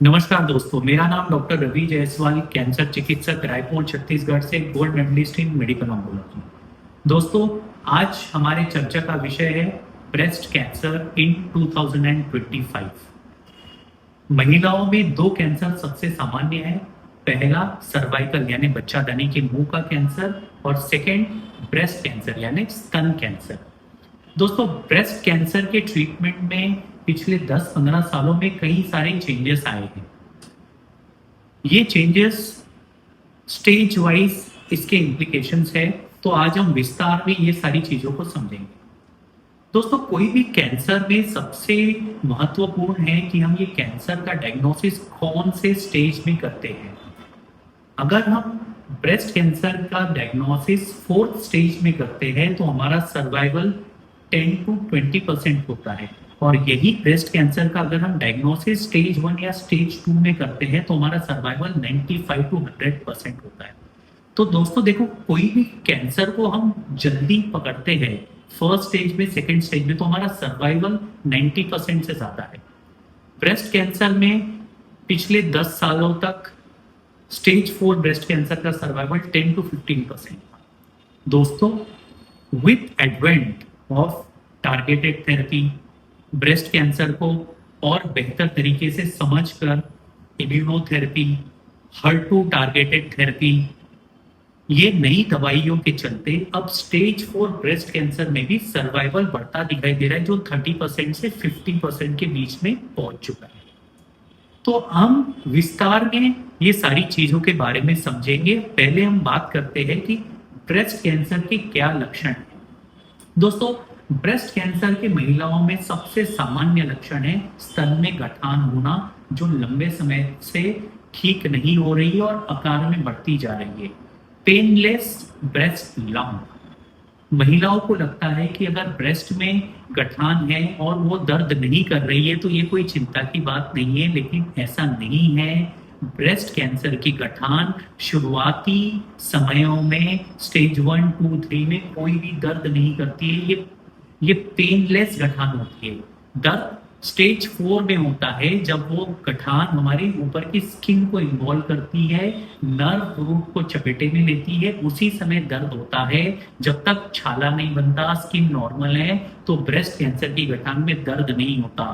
नमस्कार दोस्तों, मेरा नाम डॉक्टर रवि जायसवाल, कैंसर चिकित्सक, रायपुर छत्तीसगढ़ से gold medallist in medical oncology. दोस्तों, आज हमारे चर्चा का विषय है ब्रेस्ट कैंसर इन 2025। महिलाओं में दो कैंसर सबसे सामान्य है। पहला सर्वाइकल यानी बच्चादानी के मुंह का कैंसर और सेकेंड ब्रेस्ट कैंसर यानी स्तन कैंसर। दोस्तों, ब्रेस्ट कैंसर के ट्रीटमेंट में पिछले 10-15 सालों में कई सारे चेंजेस आए हैं। ये चेंजेस स्टेज वाइज इसके इम्प्लीकेशंस है, तो आज हम विस्तार में ये सारी चीजों को समझेंगे। दोस्तों, कोई भी कैंसर में सबसे महत्वपूर्ण है कि हम ये कैंसर का डायग्नोसिस कौन से स्टेज में करते हैं। अगर हम ब्रेस्ट कैंसर का डायग्नोसिस 4th स्टेज में करते हैं तो हमारा सर्वाइवल 10 to 20% होता है, और यही ब्रेस्ट कैंसर का अगर हम डायग्नोसिस स्टेज 1 या स्टेज 2 में करते हैं तो हमारा सर्वाइवल 95 to 100% होता है। तो दोस्तों देखो, कोई भी कैंसर को हम जल्दी पकड़ते हैं 1st स्टेज में, 2nd स्टेज में, तो हमारा सर्वाइवल 90% से ज्यादा है। ब्रेस्ट कैंसर में पिछले 10 सालों तक स्टेज 4 ब्रेस्ट कैंसर का सर्वाइवल 10 to 15%। दोस्तों, with advent of targeted therapy, breast cancer को और बेहतर तरीके से समझकर इम्यूनोथेरेपी, HER2 टारगेटेड थेरेपी, ये नई दवाइयों के चलते अब स्टेज 4 ब्रेस्ट कैंसर में भी सर्वाइवल बढ़ता दिखाई दे रहा है, जो 30% से 50% के बीच में पहुंच चुका है। तो हम विस्तार में ये सारी चीजों के बारे में समझेंगे। पहले हम बात करते हैं कि ब्रेस्ट कैंसर के क्या लक्षण हैं। दोस्तों, ब्रेस्ट कैंसर के महिलाओं में सबसे सामान्य लक्षण है स्तन में गठान होना, जो लंबे समय से ठीक नहीं हो रही है और आकार में बढ़ती जा रही है। पेनलेस ब्रेस्ट लंप, महिलाओं को लगता है कि अगर ब्रेस्ट में गठान है और वो दर्द नहीं कर रही है तो ये कोई चिंता की बात नहीं है, लेकिन ऐसा नहीं है। ब्रेस्ट कैंसर की गठान शुरुआती समयों में स्टेज 1, 2, 3 में कोई भी दर्द नहीं करती है। ये पेनलेस गठान होती है। दर्द स्टेज 4 में होता है, जब वो गठान हमारे ऊपर की स्किन को इन्वॉल्व करती है, नर्व रूट को चपेटे में लेती है, उसी समय दर्द होता है। जब तक छाला नहीं बनता, स्किन नॉर्मल है, तो ब्रेस्ट कैंसर की गठान में दर्द नहीं होता।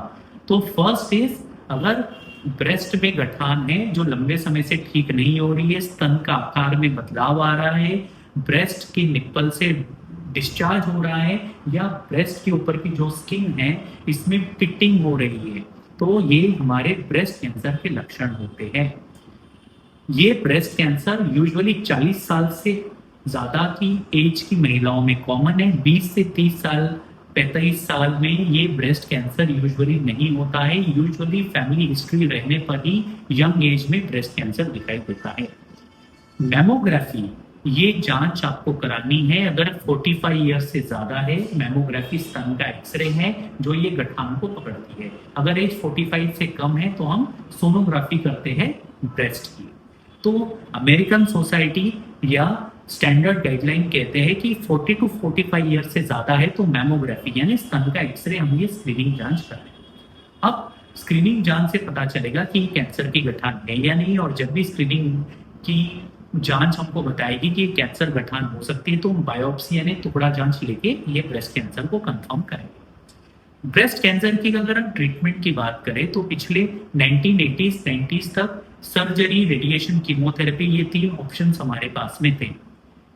तो फर्स्ट स्टेज, अगर ब्रेस्ट में गठान है जो लंबे समय से ठीक नहीं हो रही है, स्तन का आकार में बदलाव आ रहा है, ब्रेस्ट की निप्पल से डिस्चार्ज हो रहा है, या ब्रेस्ट के ऊपर की जो स्किन है इसमें पिटिंग हो रही है, तो ये हमारे ब्रेस्ट कैंसर के लक्षण होते हैं। ये ब्रेस्ट कैंसर यूजुअली 40 साल से ज्यादा की एज की महिलाओं में कॉमन है। 20 से 30 साल, 35 साल में ये ब्रेस्ट कैंसर यूजुअली नहीं होता है। यूजुअली फैमिली हिस्ट्री रहने पर ही यंग एज में ब्रेस्ट कैंसर दिखाई देता है। मैमोग्राफी, ये जांच आपको करानी है अगर 45 ईयर्स से ज्यादा है। मैमोग्राफी स्तन का एक्सरे है जो ये गठान को पकड़ती है। अगर एज 45 से कम है तो हम सोनोग्राफी करते हैं ब्रेस्ट की। तो अमेरिकन सोसाइटी या स्टैंडर्ड गाइडलाइन कहते हैं कि 40 to 45 ईयर्स से ज्यादा है तो मैमोग्राफी यानी स्तन का एक्सरे हम ये स्क्रीनिंग जांच करें। अब स्क्रीनिंग जांच से पता चलेगा कि कैंसर की गठान है या नहीं, और जब भी स्क्रीनिंग की जांच हमको बताएगी कि कैंसर गठान हो सकती है तो हम बायोप्सी यानी टुकड़ा जांच लेके ये ब्रेस्ट कैंसर को कंफर्म करेंगे। ब्रेस्ट कैंसर की अगर हम ट्रीटमेंट की बात करें तो पिछले 1980s 90s तक सर्जरी, रेडिएशन, कीमोथेरेपी, ये 3 ऑप्शंस हमारे पास में थे।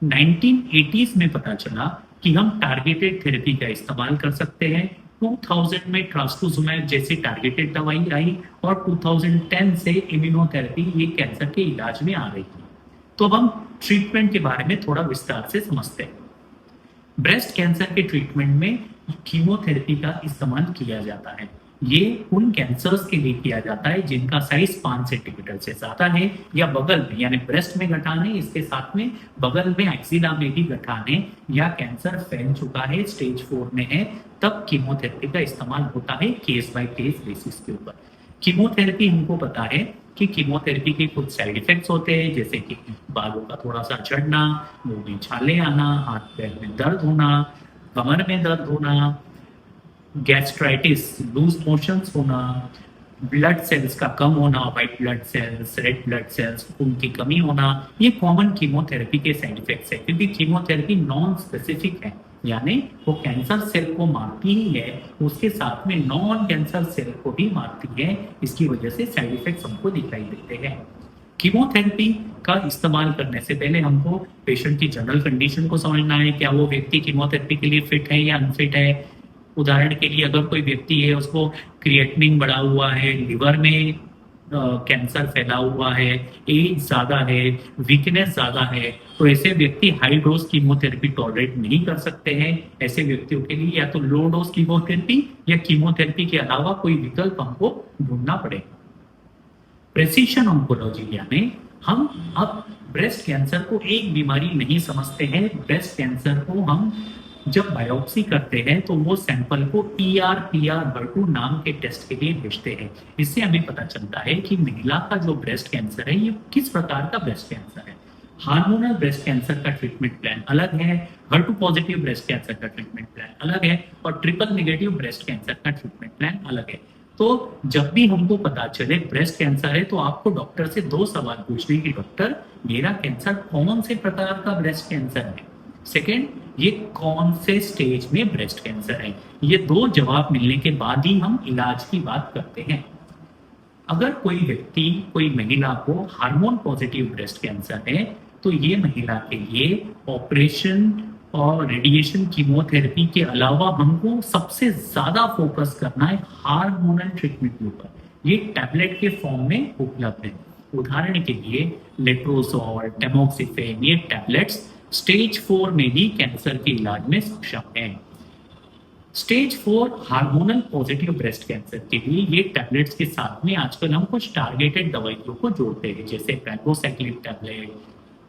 1980s में पता चला कि हम टारगेटेड थेरेपी का इस्तेमाल कर सकते हैं। 2000 में ट्रास्टुजुमैब जैसी टारगेटेड दवाई आई और 2010 से इम्यूनोथेरेपी ये कैंसर के इलाज में आ रही थी। तो अब हम ट्रीटमेंट के बारे में थोड़ा विस्तार से समझते हैं। ब्रेस्ट कैंसर के ट्रीटमेंट में कीमोथेरेपी का इस्तेमाल किया जाता है। ये उन कैंसर्स के लिए किया जाता है जिनका साइज 5 सेंटीमीटर से ज्यादा है, या बगल में यानी ब्रेस्ट में गठान है, इसके साथ में बगल में एक्सिला में भी गठान है, या कैंसर फैल चुका है, स्टेज 4 में है, तब कीमोथेरेपी का इस्तेमाल होता है केस बाय केस बेसिस के ऊपर। कीमोथेरेपी हमको पता है कि कीमोथेरेपी के कुछ साइड इफेक्ट्स होते हैं, जैसे कि बालों का थोड़ा सा झड़ना, मुंह में छाले आना, हाथ पैर में दर्द होना, कमर में दर्द होना, गैस्ट्राइटिस, लूज मोशंस होना, ब्लड सेल्स का कम होना, white blood cells, red blood cells, उनकी कमी होना, ये कॉमन कीमोथेरेपी के साइड इफेक्ट्स है, क्योंकि कीमोथेरेपी नॉन स्पेसिफिक है, यानी वो कैंसर सेल को मारती ही है, उसके साथ में नॉन कैंसर सेल को भी मारती है। इसकी वजह से साइड इफेक्ट्स हमको दिखाई देते हैं। कीमोथेरेपी का इस्तेमाल करने से पहले हमको पेशेंट की जनरल कंडीशन को समझना है, क्या वो व्यक्ति कीमोथेरेपी के लिए फिट है या अनफिट है। उदाहरण के लिए अगर कोई व्यक्ति है, उसको क्रिएटिनिन बढ़ा हुआ है, लिवर में कैंसर फैला हुआ है, एज ज्यादा है, वीकनेस ज्यादा है, तो ऐसे व्यक्ति हाई डोज कीमोथेरेपी टॉलरेट नहीं कर सकते हैं। ऐसे व्यक्तियों के लिए या तो लो डोज कीमोथेरेपी या कीमोथेरेपी के अलावा कोई विकल्प हमको ढूंढना पड़ेगा। प्रेसिशन ऑन्कोलॉजी यानी हम अब ब्रेस्ट कैंसर को एक बीमारी नहीं समझते हैं। ब्रेस्ट कैंसर को हम जब बायोप्सी करते हैं तो वो सैंपल को ER/PR/HER2 नाम के टेस्ट के लिए भेजते हैं। इससे हमें पता चलता है कि महिला का जो ब्रेस्ट कैंसर है ये किस प्रकार का ब्रेस्ट कैंसर है। हार्मोनल ब्रेस्ट कैंसर का ट्रीटमेंट प्लान अलग है, HER2 पॉजिटिव ब्रेस्ट कैंसर का ट्रीटमेंट प्लान अलग है, और ट्रिपल नेगेटिव ब्रेस्ट कैंसर का ट्रीटमेंट प्लान अलग है। तो जब भी हमको पता चले ब्रेस्ट कैंसर है तो आपको डॉक्टर से 2 सवाल पूछने की, डॉक्टर मेरा कैंसर कौन से प्रकार का ब्रेस्ट कैंसर है, सेकेंड ये कौन से स्टेज में ब्रेस्ट कैंसर है। ये 2 जवाब मिलने के बाद ही हम इलाज की बात करते हैं। अगर कोई व्यक्ति, कोई महिला को हार्मोन पॉजिटिव ब्रेस्ट कैंसर है तो ये महिला के लिए ऑपरेशन और रेडिएशन कीमोथेरेपी के अलावा हमको सबसे ज्यादा फोकस करना है हार्मोनल ट्रीटमेंट के ऊपर। ये टैबलेट के फॉर्म में उपलब्ध है। उदाहरण के लिए लेट्रोजोल, टैमोक्सिफेन, ये टैबलेट्स स्टेज 4 में भी कैंसर के इलाज में सक्षम है। Stage 4 hormonal positive breast cancer के लिए ये टैबलेट्स के साथ में आजकल हम कुछ टारगेटेड दवाइयों को जोड़ते हैं, जैसे पैल्बोसाइक्लिन टैबलेट,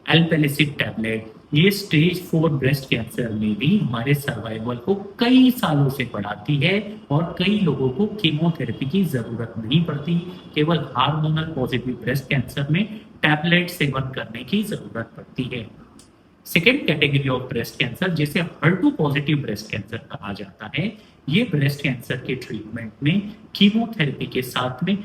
एल्पेलिसिब टैबलेट। ये स्टेज 4 ब्रेस्ट कैंसर में भी हमारे सर्वाइवल को कई सालों से बढ़ाती है और कई लोगों को कीमोथेरेपी की जरूरत नहीं पड़ती। केवल हार्मोनल पॉजिटिव ब्रेस्ट कैंसर में टैबलेट सेवन करने की जरूरत पड़ती है। Second category of breast cancer, जिसे HER2 पॉजिटिव ब्रेस्ट कैंसर कहा जाता है, ये ब्रेस्ट कैंसर के ट्रीटमेंट में कीमोथेरेपी के साथ में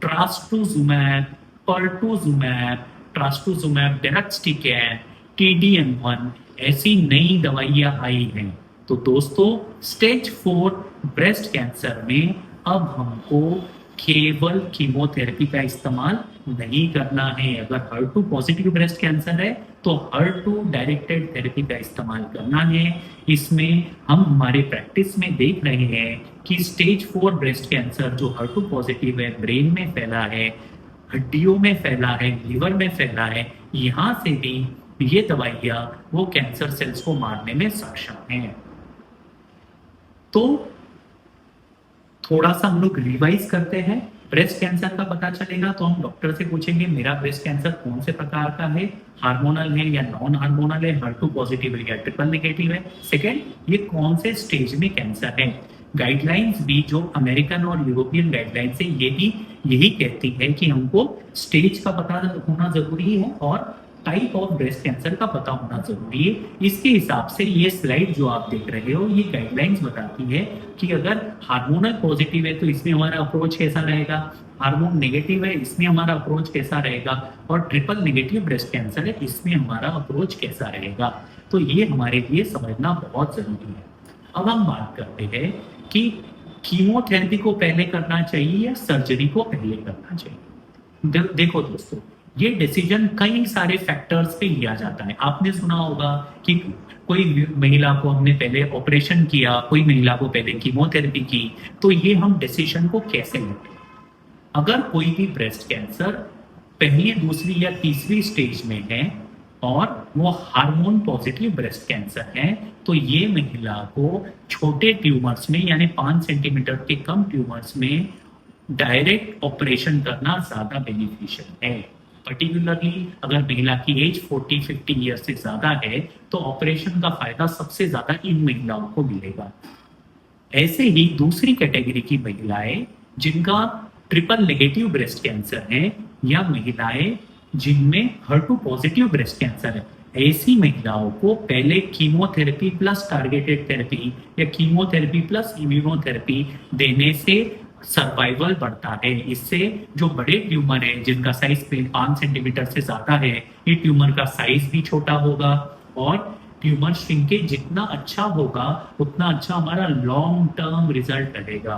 ट्रास्टुजुमैब, पर्टुजुमैब, ट्रास्टुजुमैब डेरक्सटिकेन, TDM1 ऐसी नई दवाइयां आई हैं। तो दोस्तों स्टेज 4 ब्रेस्ट कैंसर में अब हमको केवल कीमोथेरेपी का इस्तेमाल नहीं करना है। अगर HER2 पॉजिटिव ब्रेस्ट कैंसर है तो HER2 डायरेक्टेड थेरेपी का इस्तेमाल करना है। इसमें हम हमारे प्रैक्टिस में देख रहे हैं कि स्टेज 4 ब्रेस्ट कैंसर जो HER2 पॉजिटिव है, ब्रेन में फैला है, हड्डियों में फैला है, लिवर में फैला है, यहाँ से भी ये दवाइयाँ वो कैंसर सेल्स को मारने में सक्षम हैं। तो थोड़ा सा हम लोग रिवाइज करते हैं। ब्रेस्ट कैंसर का पता चलेगा तो हम डॉक्टर से पूछेंगे मेरा ब्रेस्ट कैंसर कौन से प्रकार का है, हार्मोनल है या नॉन हार्मोनल है, HER2 पॉजिटिव है या ट्रिपल नेगेटिव है। सेकेंड, ये कौन से स्टेज में कैंसर है। गाइडलाइंस भी जो अमेरिकन और यूरोपियन गाइडलाइंस है ये भी यही कहती है कि हमको स्टेज का पता होना जरूरी है और टाइप ऑफ ब्रेस्ट कैंसर का पता होना जरूरी है। इसके हिसाब से ये स्लाइड जो आप देख रहे हो ये गाइडलाइंस बताती है कि अगर हार्मोनल पॉजिटिव है तो इसमें हमारा अप्रोच कैसा रहेगा, हार्मोन नेगेटिव है इसमें हमारा अप्रोच कैसा रहेगा, और ट्रिपल नेगेटिव ब्रेस्ट कैंसर है इसमें हमारा अप्रोच कैसा रहेगा। तो ये हमारे लिए समझना बहुत जरूरी है। अब हम बात करते हैं कि कीमोथेरेपी को पहले करना चाहिए या सर्जरी को पहले करना चाहिए। देखो दोस्तों, ये डिसीजन कई सारे फैक्टर्स पे लिया जाता है। आपने सुना होगा कि कोई महिला को हमने पहले ऑपरेशन किया, कोई महिला को पहले कीमोथेरेपी की, तो ये हम डिसीजन को कैसे लेते हैं। अगर कोई भी ब्रेस्ट कैंसर पहली, दूसरी या तीसरी स्टेज में है और वो हार्मोन पॉजिटिव ब्रेस्ट कैंसर है तो ये महिला को छोटे ट्यूमर्स में यानी 5 सेंटीमीटर के कम ट्यूमर्स में डायरेक्ट ऑपरेशन करना ज्यादा बेनिफिशियल है। पर्टिकुलरली अगर महिला की एज 40-50 ईयर से ज्यादा है तो ऑपरेशन का फायदा सबसे ज्यादा इन महिलाओं को मिलेगा। ऐसे ही दूसरी कैटेगरी की महिलाएं जिनका ट्रिपल नेगेटिव ब्रेस्ट कैंसर है या महिलाएं जिनमें HER2 पॉजिटिव ब्रेस्ट कैंसर है, ऐसी महिलाओं को पहले कीमोथेरेपी प्लस टारगेटेड थेरेपी या कीमोथेरेपी प्लस इम्यूनोथेरेपी देने से सर्वाइवल बढ़ता है। इससे जो बड़े ट्यूमर है जिनका साइज 5 सेंटीमीटर से ज्यादा है, ये ट्यूमर का साइज भी छोटा होगा और ट्यूमर श्रिंकेज जितना अच्छा होगा उतना अच्छा हमारा लॉन्ग टर्म रिजल्ट रहेगा।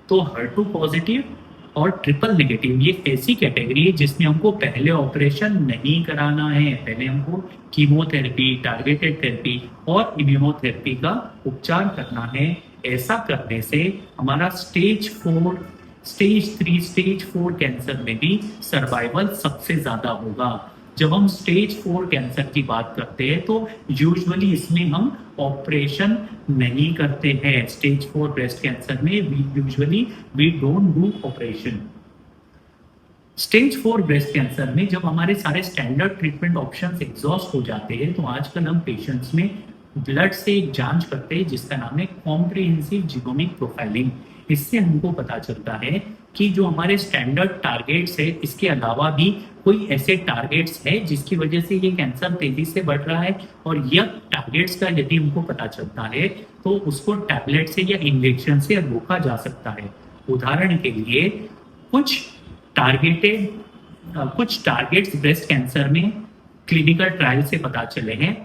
तो HER2 पॉजिटिव और ट्रिपल नेगेटिव ये ऐसी कैटेगरी है जिसमें हमको पहले ऑपरेशन नहीं कराना है, पहले हमको कीमोथेरेपी, टारगेटेड थेरेपी और इम्यूनोथेरेपी का उपचार करना है। ऐसा करने से हमारा स्टेज 4, स्टेज 3, स्टेज 4 कैंसर में भी सर्वाइवल सबसे ज्यादा होगा। जब हम स्टेज 4 कैंसर की बात करते हैं तो यूजुअली इसमें हम ऑपरेशन नहीं करते हैं। स्टेज 4 ब्रेस्ट कैंसर में we don't do operation. Stage 4 breast cancer में जब हमारे सारे स्टैंडर्ड ट्रीटमेंट ऑप्शंस एग्जॉस्ट हो जाते हैं तो आजकल हम पेशेंट्स में ब्लड से एक जांच करते हैं जिसका नाम है कॉम्प्रिहेंसिव जीनोमिक प्रोफाइलिंग। इससे हमको पता चलता है कि जो हमारे स्टैंडर्ड टारगेट्स है इसके अलावा भी कोई ऐसे टारगेट्स है जिसकी वजह से ये कैंसर तेजी से बढ़ रहा है, और यह टारगेट्स का यदि हमको पता चलता है तो उसको टैबलेट से या इंजेक्शन से रोका जा सकता है। उदाहरण के लिए कुछ टारगेट्स ब्रेस्ट कैंसर में क्लिनिकल ट्रायल से पता चले हैं।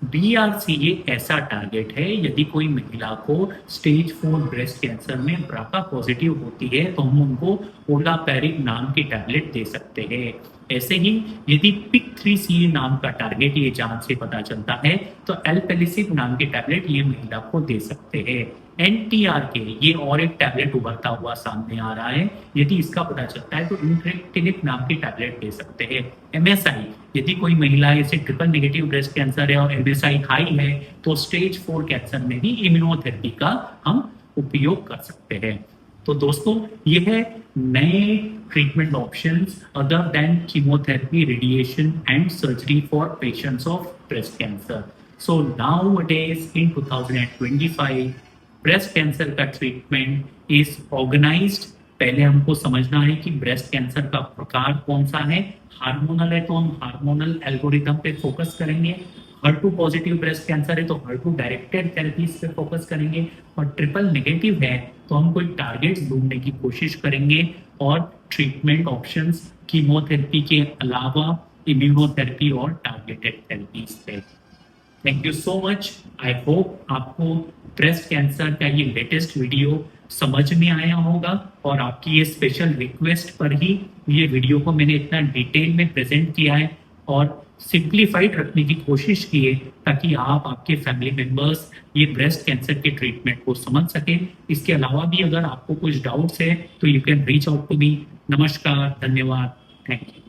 BRCA ऐसा टारगेट है, यदि कोई महिला को स्टेज 4 ब्रेस्ट कैंसर में BRCA पॉजिटिव होती है तो हम उनको ओलापैरिक नाम की टैबलेट दे सकते हैं। ऐसे ही यदि PIK3CA नाम का टारगेट ये जांच से पता चलता है तो एल्पेलिसिब नाम की टैबलेट ये महिला को दे सकते हैं। NTRK ये और एक टैबलेट उभरता हुआ सामने आ रहा है, यदि इसका पता चलता है तो इंट्रेक्टिनिब नाम की टैबलेट दे सकते हैं। MSI यदि कोई महिला इसे ट्रिपल नेगेटिव ब्रेस्ट कैंसर है और MSI हाई है तो स्टेज 4 कैंसर में भी इम्यूनोथेरेपी का हम उपयोग कर सकते हैं। तो दोस्तों ये है नए treatment options other than chemotherapy, radiation and surgery for patients of breast cancer. So nowadays in 2025 breast cancer का ट्रीटमेंट इज ऑर्गेनाइज्ड। पहले हमको समझना है कि ब्रेस्ट कैंसर का प्रकार कौन सा है। हार्मोनल है तो हम हार्मोनल एल्गोरिथम पे फोकस करेंगे। HER2 पॉजिटिव ब्रेस्ट कैंसर है तो HER2 डायरेक्टेड थेरेपीज पे फोकस करेंगे, और ट्रिपल नेगेटिव है तो हम कोई टारगेट्स ढूंढने की कोशिश करेंगे और ट्रीटमेंट ऑप्शंस कीमोथेरेपी के अलावा इम्यूनोथेरेपी और टारगेटेड थेरेपीज पे। Thank you so much. I hope आपको ब्रेस्ट कैंसर का ये लेटेस्ट वीडियो समझ में आया होगा, और आपकी ये स्पेशल रिक्वेस्ट पर ही ये वीडियो को मैंने इतना डिटेल में प्रेजेंट किया है और सिंप्लीफाइड रखने की कोशिश की है ताकि आप, आपके फैमिली मेंबर्स ये ब्रेस्ट कैंसर के ट्रीटमेंट को समझ सकें। इसके अलावा भी अगर आपको कुछ डाउट्स है तो you can reach out to me. नमस्कार, धन्यवाद, थैंक यू।